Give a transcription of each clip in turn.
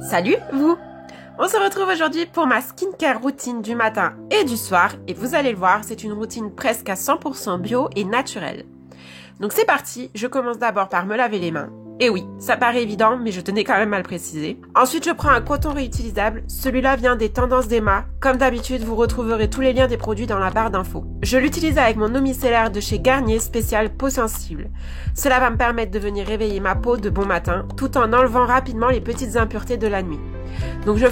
Salut vous! On se retrouve aujourd'hui pour ma skincare routine du matin et du soir et vous allez le voir, c'est une routine presque à 100% bio et naturelle. Donc c'est parti, je commence d'abord par me laver les mains. Et oui, ça paraît évident, mais je tenais quand même à le préciser. Ensuite, je prends un coton réutilisable. Celui-là vient des Tendances d'Emma. Comme d'habitude, vous retrouverez tous les liens des produits dans la barre d'infos. Je l'utilise avec mon eau micellaire de chez Garnier spécial peau sensible. Cela va me permettre de venir réveiller ma peau de bon matin, tout en enlevant rapidement les petites impuretés de la nuit. Donc je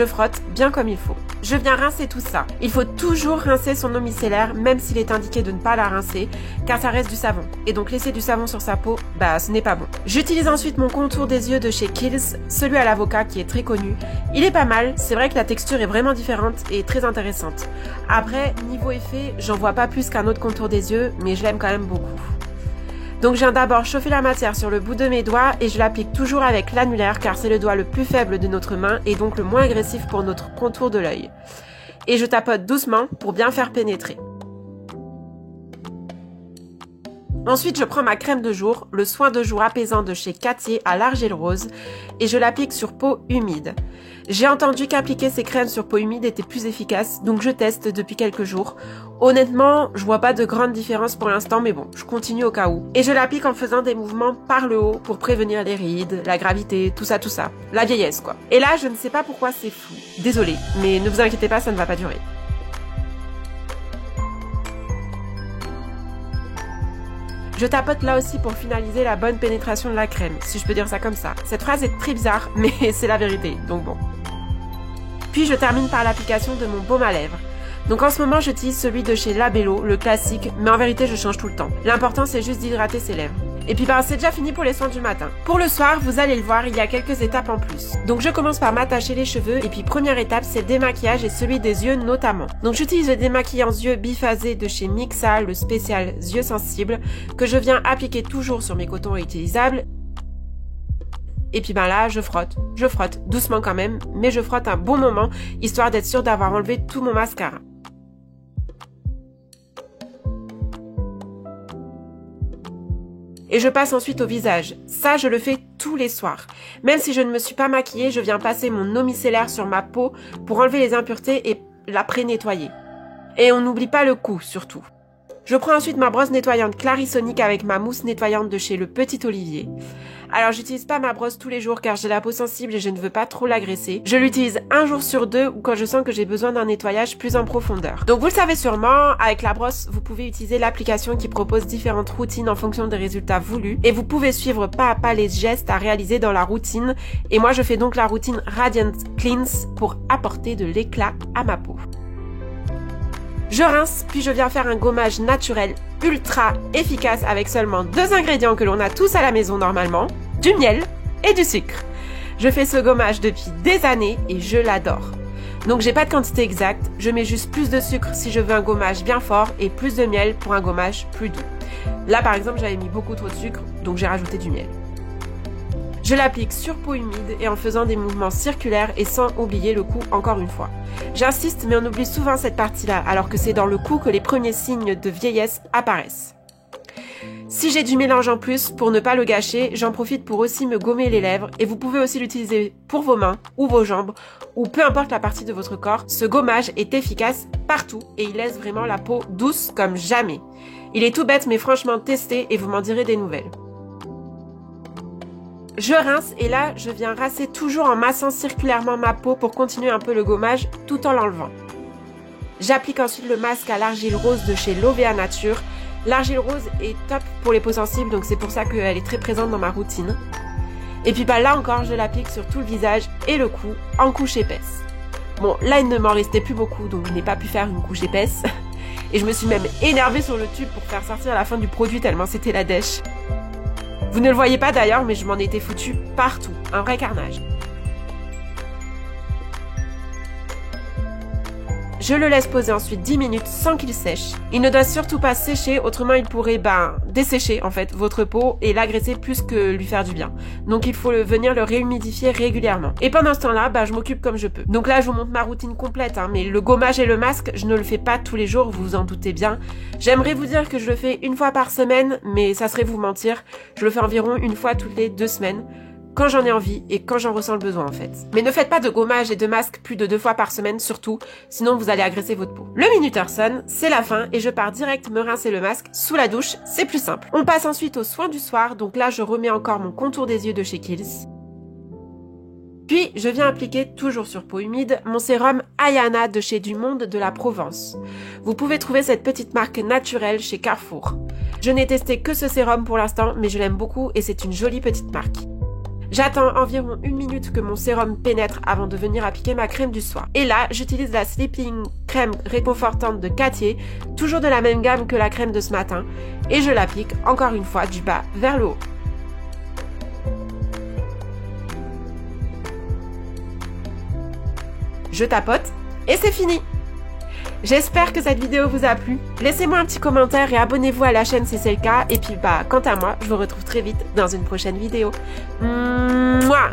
frotte, bien comme il faut. Je viens rincer tout ça. Il faut toujours rincer son eau micellaire, même s'il est indiqué de ne pas la rincer, car ça reste du savon. Et donc laisser du savon sur sa peau, ce n'est pas bon. J'utilise ensuite mon contour des yeux de chez Kiehl's, celui à l'avocat qui est très connu. Il est pas mal, c'est vrai que la texture est vraiment différente et très intéressante. Après, niveau effet, j'en vois pas plus qu'un autre contour des yeux, mais je l'aime quand même beaucoup. Donc je viens d'abord chauffer la matière sur le bout de mes doigts et je l'applique toujours avec l'annulaire car c'est le doigt le plus faible de notre main et donc le moins agressif pour notre contour de l'œil. Et je tapote doucement pour bien faire pénétrer. Ensuite, je prends ma crème de jour, le soin de jour apaisant de chez Cattier à l'argile rose et je l'applique sur peau humide. J'ai entendu qu'appliquer ces crèmes sur peau humide était plus efficace, donc je teste depuis quelques jours. Honnêtement, je vois pas de grande différence pour l'instant, mais bon, je continue au cas où. Et je l'applique en faisant des mouvements par le haut pour prévenir les rides, la gravité, tout ça. La vieillesse, quoi. Et là, je ne sais pas pourquoi c'est flou. Désolée, mais ne vous inquiétez pas, ça ne va pas durer. Je tapote là aussi pour finaliser la bonne pénétration de la crème, si je peux dire ça comme ça. Cette phrase est très bizarre, mais c'est la vérité, donc bon. Puis je termine par l'application de mon baume à lèvres. Donc en ce moment, j'utilise celui de chez Labello, le classique, mais en vérité, je change tout le temps. L'important, c'est juste d'hydrater ses lèvres. Et puis c'est déjà fini pour les soins du matin. Pour le soir, vous allez le voir, il y a quelques étapes en plus. Donc je commence par m'attacher les cheveux et puis première étape, c'est le démaquillage et celui des yeux notamment. Donc j'utilise le démaquillant yeux biphasé de chez Mixa, le spécial yeux sensibles, que je viens appliquer toujours sur mes cotons réutilisables. Et puis là, je frotte, doucement quand même, mais je frotte un bon moment, histoire d'être sûre d'avoir enlevé tout mon mascara. Et je passe ensuite au visage. Ça, je le fais tous les soirs. Même si je ne me suis pas maquillée, je viens passer mon eau micellaire sur ma peau pour enlever les impuretés et la pré-nettoyer. Et on n'oublie pas le cou, surtout. Je prends ensuite ma brosse nettoyante Clarisonic avec ma mousse nettoyante de chez Le Petit Olivier. Alors j'utilise pas ma brosse tous les jours car j'ai la peau sensible et je ne veux pas trop l'agresser. Je l'utilise un jour sur deux ou quand je sens que j'ai besoin d'un nettoyage plus en profondeur. Donc vous le savez sûrement, avec la brosse, vous pouvez utiliser l'application qui propose différentes routines en fonction des résultats voulus et vous pouvez suivre pas à pas les gestes à réaliser dans la routine. Et moi je fais donc la routine Radiant Cleanse pour apporter de l'éclat à ma peau. Je rince, puis je viens faire un gommage naturel ultra efficace avec seulement 2 ingrédients que l'on a tous à la maison normalement, du miel et du sucre. Je fais ce gommage depuis des années et je l'adore. Donc j'ai pas de quantité exacte, je mets juste plus de sucre si je veux un gommage bien fort et plus de miel pour un gommage plus doux. Là par exemple j'avais mis beaucoup trop de sucre, donc j'ai rajouté du miel. Je l'applique sur peau humide et en faisant des mouvements circulaires et sans oublier le cou encore une fois. J'insiste, mais on oublie souvent cette partie-là, alors que c'est dans le cou que les premiers signes de vieillesse apparaissent. Si j'ai du mélange en plus, pour ne pas le gâcher, j'en profite pour aussi me gommer les lèvres et vous pouvez aussi l'utiliser pour vos mains ou vos jambes ou peu importe la partie de votre corps. Ce gommage est efficace partout et il laisse vraiment la peau douce comme jamais. Il est tout bête mais franchement testé et vous m'en direz des nouvelles. Je rince et là, je viens rincer toujours en massant circulairement ma peau pour continuer un peu le gommage tout en l'enlevant. J'applique ensuite le masque à l'argile rose de chez Lovea Nature. L'argile rose est top pour les peaux sensibles, donc c'est pour ça qu'elle est très présente dans ma routine. Et puis là encore, je l'applique sur tout le visage et le cou en couche épaisse. Bon, là il ne m'en restait plus beaucoup, donc je n'ai pas pu faire une couche épaisse. Et je me suis même énervée sur le tube pour faire sortir la fin du produit tellement c'était la dèche. Vous ne le voyez pas d'ailleurs, mais je m'en étais foutue partout. Un vrai carnage. Je le laisse poser ensuite 10 minutes sans qu'il sèche. Il ne doit surtout pas sécher, autrement il pourrait dessécher en fait votre peau et l'agresser plus que lui faire du bien. Donc il faut venir le réhumidifier régulièrement. Et pendant ce temps-là, je m'occupe comme je peux. Donc là je vous montre ma routine complète, mais le gommage et le masque, je ne le fais pas tous les jours, vous vous en doutez bien. J'aimerais vous dire que je le fais une fois par semaine, mais ça serait vous mentir. Je le fais environ une fois toutes les 2 semaines. quand j'en ai envie et quand j'en ressens le besoin en fait. Mais ne faites pas de gommage et de masque plus de 2 fois par semaine surtout, sinon vous allez agresser votre peau. Le minuteur sonne, c'est la fin et je pars direct me rincer le masque sous la douche, c'est plus simple. On passe ensuite aux soins du soir, donc là je remets encore mon contour des yeux de chez Kiehl's. Puis, je viens appliquer, toujours sur peau humide, mon sérum Ayana de chez Du Monde de la Provence. Vous pouvez trouver cette petite marque naturelle chez Carrefour. Je n'ai testé que ce sérum pour l'instant, mais je l'aime beaucoup et c'est une jolie petite marque. J'attends environ 1 minute que mon sérum pénètre avant de venir appliquer ma crème du soir. Et là, j'utilise la Sleeping crème réconfortante de Cartier, toujours de la même gamme que la crème de ce matin, et je l'applique encore une fois du bas vers le haut. Je tapote et c'est fini. J'espère que cette vidéo vous a plu. Laissez-moi un petit commentaire et abonnez-vous à la chaîne si c'est le cas. Et puis quant à moi, je vous retrouve très vite dans une prochaine vidéo. Mouah.